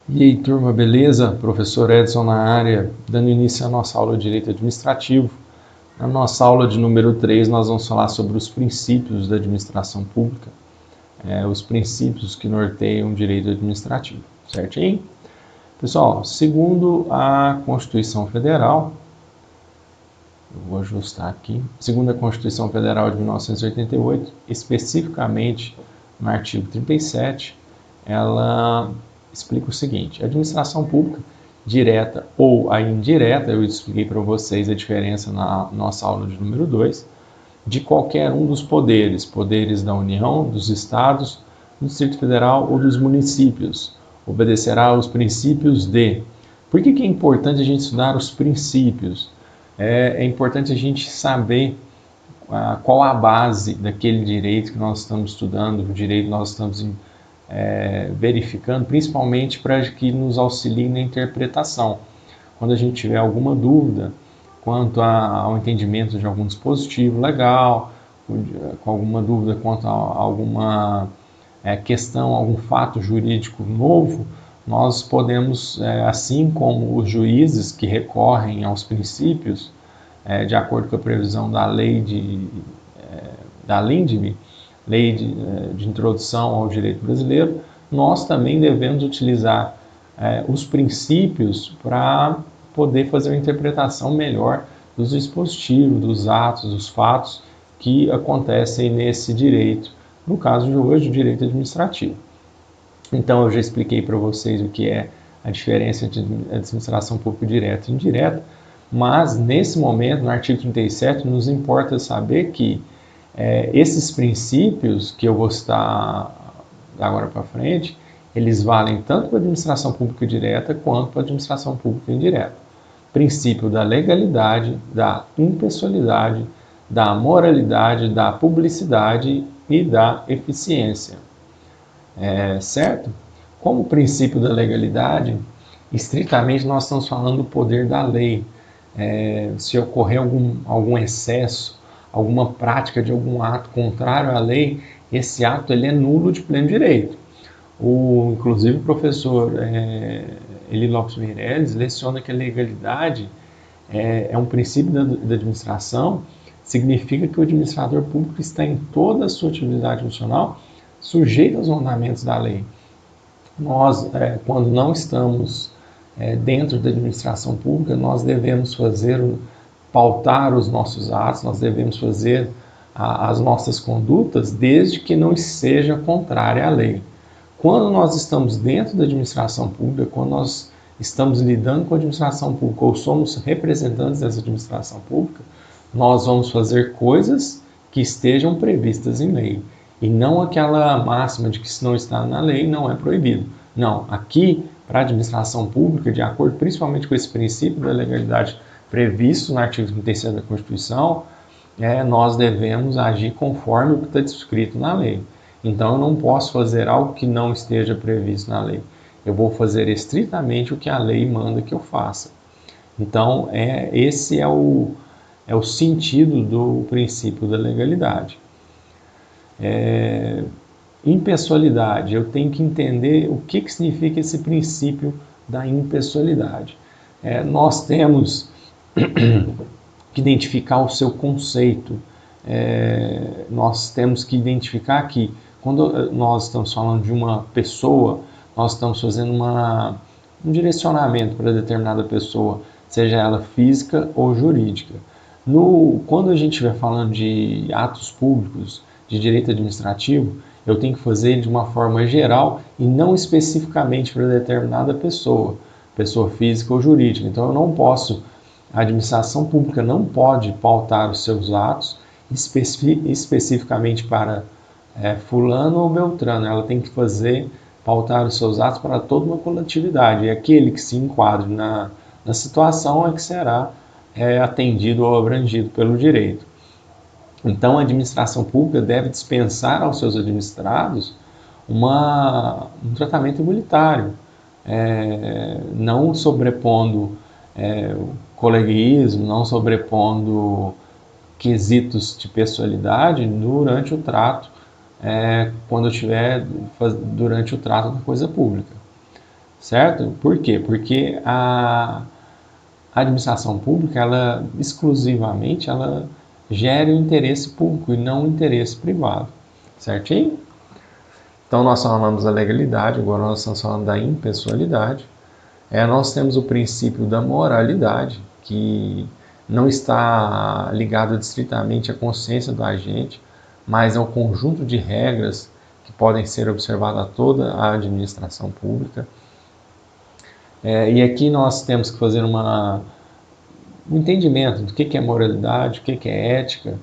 E aí, turma, beleza? Professor Edson na área, dando início à nossa aula de Direito Administrativo. Na nossa aula de número 3, nós vamos falar sobre os princípios da administração pública, os princípios que norteiam o direito administrativo, certinho? Pessoal, segundo a Constituição Federal, eu vou ajustar aqui, segundo a Constituição Federal de 1988, especificamente no artigo 37, ela explica o seguinte: a administração pública, direta ou a indireta, eu expliquei para vocês a diferença na nossa aula de número 2, de qualquer um dos poderes, poderes da União, dos Estados, do Distrito Federal ou dos municípios, obedecerá aos princípios de... Por que é importante a gente estudar os princípios? É importante a gente saber qual a base daquele direito que nós estamos estudando, o direito que nós estamos verificando, principalmente para que nos auxilie na interpretação. Quando a gente tiver alguma dúvida quanto ao entendimento de algum dispositivo legal, com alguma dúvida quanto a alguma questão, algum fato jurídico novo, nós podemos, assim como os juízes que recorrem aos princípios, de acordo com a previsão da lei da LINDB, Lei de Introdução ao Direito Brasileiro, nós também devemos utilizar os princípios para poder fazer uma interpretação melhor dos dispositivos, dos atos, dos fatos que acontecem nesse direito, no caso de hoje, o direito administrativo. Então, eu já expliquei para vocês o que é a diferença entre administração pública direta e indireta, mas nesse momento, no artigo 37, nos importa saber que esses princípios que eu vou citar agora para frente, eles valem tanto para a administração pública direta quanto para a administração pública indireta. Princípio da legalidade, da impessoalidade, da moralidade, da publicidade e da eficiência. Certo? Como princípio da legalidade, estritamente nós estamos falando do poder da lei. Se ocorrer algum excesso, alguma prática de algum ato contrário à lei, esse ato ele é nulo de pleno direito. Inclusive o professor Eli Lopes Meirelles leciona que a legalidade é um princípio da administração, significa que o administrador público está em toda a sua atividade funcional sujeito aos mandamentos da lei. Nós, quando não estamos dentro da administração pública, nós devemos pautar os nossos atos, nós devemos fazer as nossas condutas desde que não seja contrária à lei. Quando nós estamos dentro da administração pública, quando nós estamos lidando com a administração pública ou somos representantes dessa administração pública, nós vamos fazer coisas que estejam previstas em lei. E não aquela máxima de que se não está na lei, não é proibido. Não, aqui, para a administração pública, de acordo principalmente com esse princípio da legalidade previsto no artigo 37 da Constituição, nós devemos agir conforme o que está descrito na lei. Então, eu não posso fazer algo que não esteja previsto na lei. Eu vou fazer estritamente o que a lei manda que eu faça. Então, esse é o sentido do princípio da legalidade. Impessoalidade, eu tenho que entender o que significa esse princípio da impessoalidade. Nós temos que identificar o seu conceito, nós temos que identificar que quando nós estamos falando de uma pessoa, nós estamos fazendo um direcionamento para determinada pessoa, seja ela física ou jurídica. Quando a gente estiver falando de atos públicos, de direito administrativo, eu tenho que fazer de uma forma geral e não especificamente para determinada pessoa física ou jurídica. Então, a administração pública não pode pautar os seus atos especificamente para fulano ou beltrano. Ela tem que pautar os seus atos para toda uma coletividade. E aquele que se enquadre na situação é que será atendido ou abrangido pelo direito. Então, a administração pública deve dispensar aos seus administrados um tratamento igualitário, não sobrepondo coleguismo, não sobrepondo quesitos de pessoalidade durante o trato, quando eu estiver durante o trato da coisa pública. certo? Por quê? Porque a administração pública, ela exclusivamente, ela gera o interesse público e não o interesse privado, certinho? Então nós falamos da legalidade, agora nós estamos falando da impessoalidade. Nós temos o princípio da moralidade, que não está ligado distritamente à consciência do agente, mas ao conjunto de regras que podem ser observadas a toda a administração pública. E aqui nós temos que fazer um entendimento do que é moralidade, o que é ética.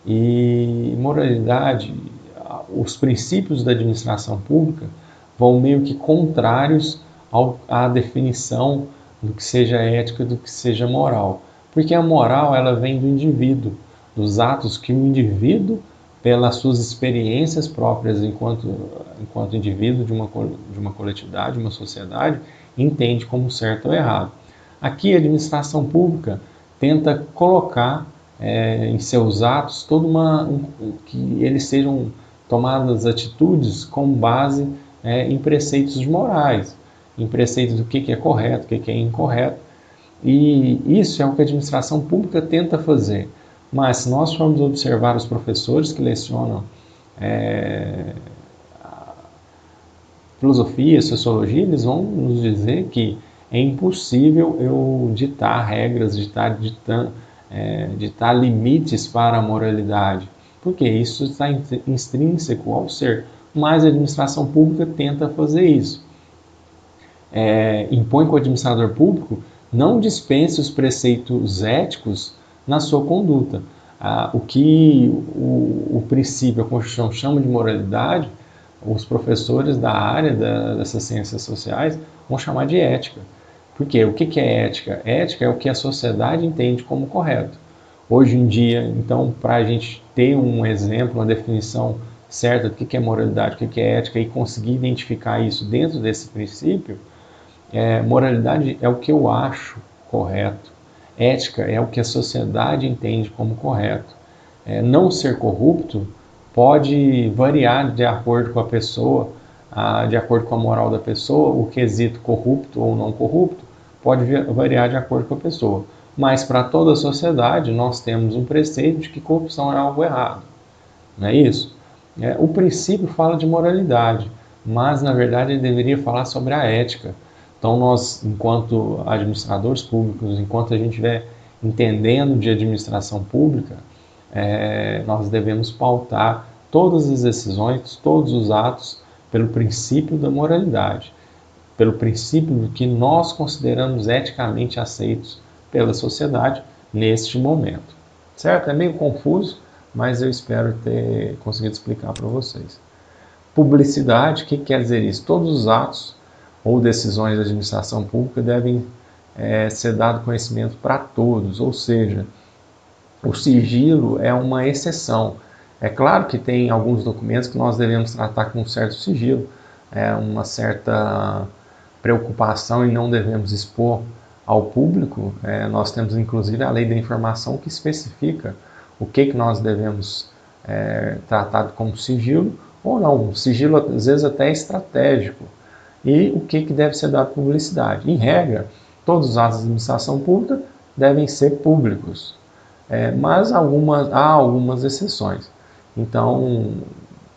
E moralidade, os princípios da administração pública vão meio que contrários à definição do que seja ética, do que seja moral. Porque a moral, ela vem do indivíduo, dos atos que o indivíduo, pelas suas experiências próprias enquanto indivíduo de uma coletividade, de uma sociedade, entende como certo ou errado. Aqui a administração pública tenta colocar em seus atos que eles sejam tomadas atitudes com base em preceitos de morais, em preceitos do que é correto, o que é incorreto. E isso é o que a administração pública tenta fazer. Mas se nós formos observar os professores que lecionam filosofia, sociologia, eles vão nos dizer que é impossível eu ditar regras, ditar limites para a moralidade, porque isso está intrínseco ao ser. Mas a administração pública tenta fazer isso. Impõe que o administrador público não dispense os preceitos éticos na sua conduta. O que o princípio, a Constituição chama de moralidade, os professores da área dessas ciências sociais vão chamar de ética. Por quê? O que é ética? Ética é o que a sociedade entende como correto. Hoje em dia, então, para a gente ter um exemplo, uma definição certa do que é moralidade, o que é ética e conseguir identificar isso dentro desse princípio, moralidade é o que eu acho correto. Ética é o que a sociedade entende como correto. Não ser corrupto pode variar de acordo com a pessoa, de acordo com a moral da pessoa. O quesito corrupto ou não corrupto pode variar de acordo com a pessoa. Mas para toda a sociedade nós temos um preceito de que corrupção é algo errado. Não é isso? O princípio fala de moralidade, mas na verdade ele deveria falar sobre a ética. Então nós, enquanto administradores públicos, enquanto a gente estiver entendendo de administração pública, nós devemos pautar todas as decisões, todos os atos, pelo princípio da moralidade, pelo princípio do que nós consideramos eticamente aceitos pela sociedade neste momento. Certo? É meio confuso, mas eu espero ter conseguido explicar para vocês. Publicidade, o que quer dizer isso? Todos os atos ou decisões da administração pública devem ser dado conhecimento para todos, ou seja, o sigilo é uma exceção. É claro que tem alguns documentos que nós devemos tratar com um certo sigilo, uma certa preocupação e não devemos expor ao público. Nós temos inclusive a lei da informação que especifica o que nós devemos tratar como sigilo ou não. Sigilo às vezes até estratégico. E o que deve ser dado publicidade. Em regra, todos os atos de administração pública devem ser públicos. Mas há algumas exceções. Então,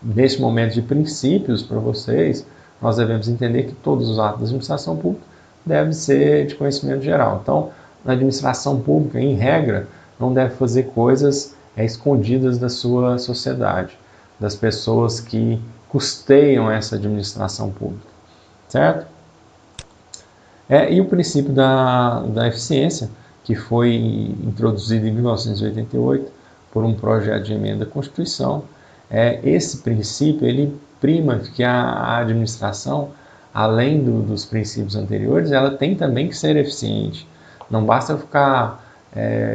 neste momento de princípios para vocês, nós devemos entender que todos os atos da administração pública devem ser de conhecimento geral. Então, na administração pública, em regra, não deve fazer coisas escondidas da sua sociedade, das pessoas que custeiam essa administração pública, certo? E o princípio da eficiência, que foi introduzido em 1988 por um projeto de emenda à Constituição. Esse princípio ele prima que a administração, além dos princípios anteriores, ela tem também que ser eficiente. Não basta ficar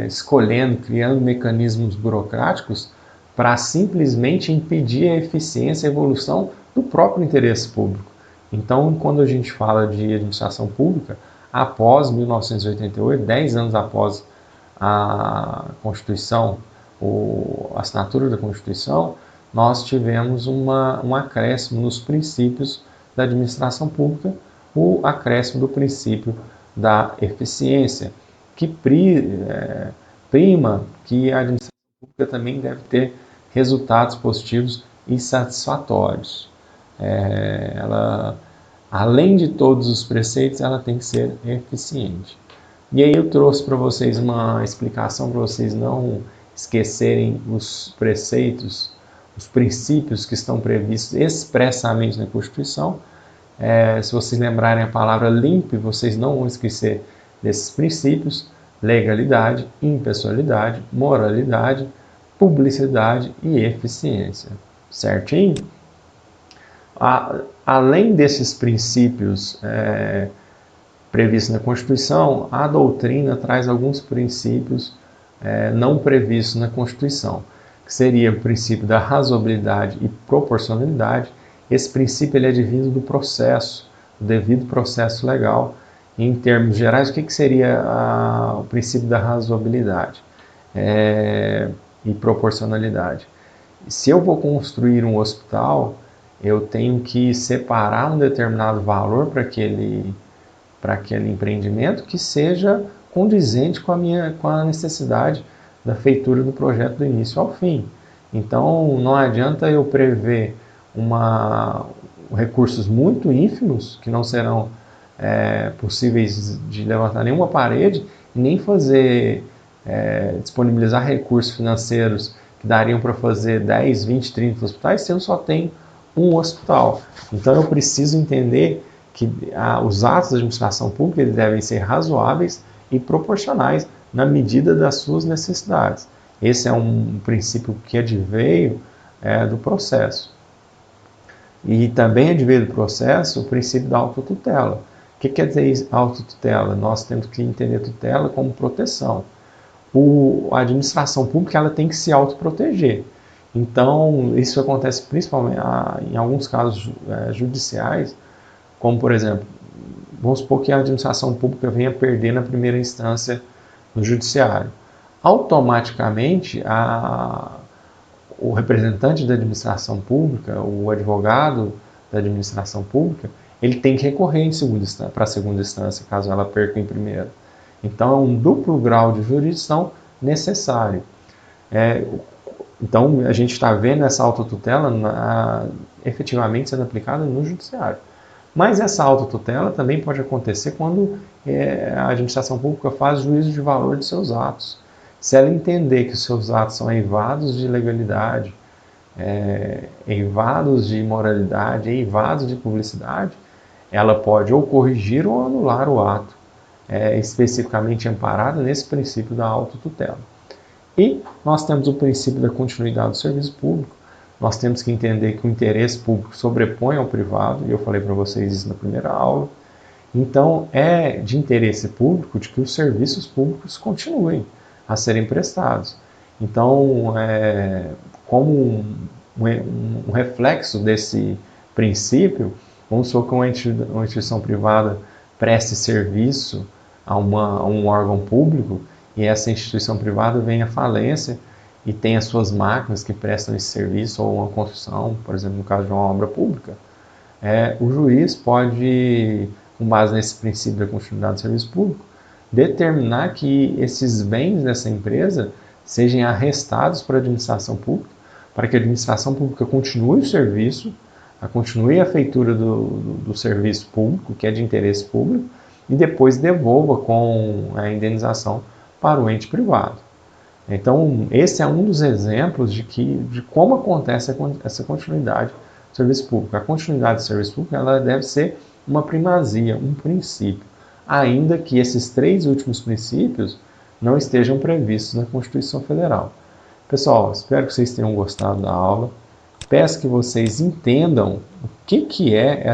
escolhendo, criando mecanismos burocráticos para simplesmente impedir a eficiência e a evolução do próprio interesse público. Então, quando a gente fala de administração pública, após 1988, 10 anos após a Constituição, a assinatura da Constituição, nós tivemos um acréscimo nos princípios da administração pública, o acréscimo do princípio da eficiência, que prima que a administração pública também deve ter resultados positivos e satisfatórios. Além de todos os preceitos, ela tem que ser eficiente. E aí eu trouxe para vocês uma explicação para vocês não esquecerem os preceitos, os princípios que estão previstos expressamente na Constituição. Se vocês lembrarem a palavra LIMP, vocês não vão esquecer desses princípios: legalidade, impessoalidade, moralidade, publicidade e eficiência. Certinho? Além desses princípios previstos na Constituição, a doutrina traz alguns princípios não previstos na Constituição, que seria o princípio da razoabilidade e proporcionalidade. Esse princípio ele é advindo do processo, do devido processo legal. Em termos gerais, o que seria o princípio da razoabilidade e proporcionalidade? Se eu vou construir um hospital, eu tenho que separar um determinado valor para aquele empreendimento que seja condizente com a necessidade da feitura do projeto do início ao fim. Então, não adianta eu prever recursos muito ínfimos, que não serão possíveis de levantar nenhuma parede, e nem disponibilizar recursos financeiros que dariam para fazer 10, 20, 30 hospitais, se eu só tenho um hospital. Então eu preciso entender que os atos da administração pública eles devem ser razoáveis e proporcionais na medida das suas necessidades. Esse é um princípio que adveio do processo. E também adveio do processo o princípio da autotutela. O que quer dizer autotutela? Nós temos que entender tutela como proteção. A administração pública ela tem que se autoproteger. Então, isso acontece principalmente em alguns casos judiciais, como, por exemplo, vamos supor que a administração pública venha perder na primeira instância no judiciário. Automaticamente, o representante da administração pública, o advogado da administração pública, ele tem que recorrer para a segunda instância, caso ela perca em primeira. Então, é um duplo grau de jurisdição necessário. Então, a gente está vendo essa autotutela efetivamente sendo aplicada no judiciário. Mas essa autotutela também pode acontecer quando a administração pública faz juízo de valor de seus atos. Se ela entender que os seus atos são eivados de legalidade, eivados de moralidade, eivados de publicidade, ela pode ou corrigir ou anular o ato, especificamente amparado nesse princípio da autotutela. E nós temos o princípio da continuidade do serviço público. Nós temos que entender que o interesse público sobrepõe ao privado, e eu falei para vocês isso na primeira aula. Então, é de interesse público de que os serviços públicos continuem a serem prestados. Então, como um reflexo desse princípio, vamos supor que uma instituição privada preste serviço a um órgão público e essa instituição privada venha à falência e tem as suas máquinas que prestam esse serviço ou uma construção, por exemplo, no caso de uma obra pública, o juiz pode, com base nesse princípio da continuidade do serviço público, determinar que esses bens dessa empresa sejam arrestados para a administração pública, para que a administração pública continue o serviço, continue a feitura do serviço público, que é de interesse público, e depois devolva com a indenização para o ente privado. Então, esse é um dos exemplos de como acontece essa continuidade do serviço público. A continuidade do serviço público ela deve ser uma primazia, um princípio, ainda que esses 3 últimos princípios não estejam previstos na Constituição Federal. Pessoal, espero que vocês tenham gostado da aula. Peço que vocês entendam o que é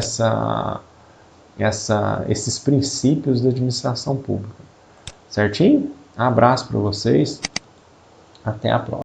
esses princípios da administração pública. Certinho? Abraço para vocês. Até a próxima.